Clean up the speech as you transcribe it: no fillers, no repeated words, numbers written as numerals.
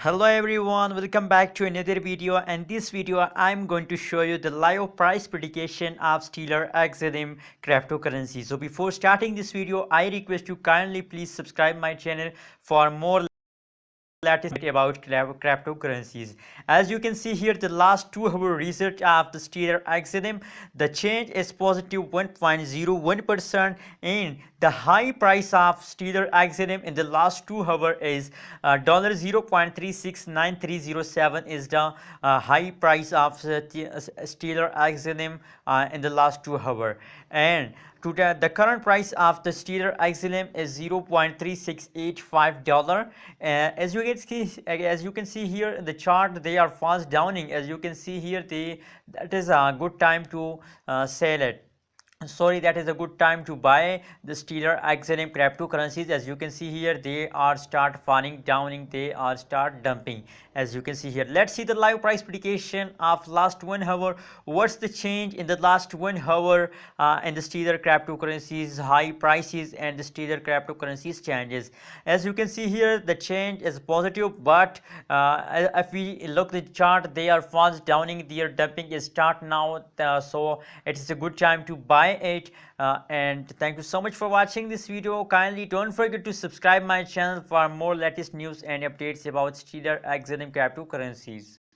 Hello everyone, welcome back to another video. And this video I'm going to show you the live price prediction of Stellar XLM cryptocurrency. So before starting this video, I request you kindly please subscribe my channel for more latest about cryptocurrencies. As you can see here, the last 2 hour research of the Stellar XLM, the change is positive 1.01%, and the high price of Stellar XLM in the last 2 hour is $0.369307 is the high price of Stellar XLM in the last 2 hour. And today the current price of the Stellar XLM is $0.3685. As you can see here in the chart, they are fast downing. As you can see here, that is a good time to sell it. Sorry, that is a good time to buy the Stellar XLM cryptocurrencies. As you can see here, they are start falling downing, they are start dumping. As you can see here, let's see the live price prediction of last 1 hour. What's the change in the last 1 hour in the Stellar cryptocurrencies high prices and the Stellar cryptocurrencies changes? As you can see here, the change is positive, but if we look the chart, they are fast downing, their dumping is start now, so it is a good time to buy it. And thank you so much for watching this video. Kindly don't forget to subscribe my channel for more latest news and updates about Stellar XLM cryptocurrencies.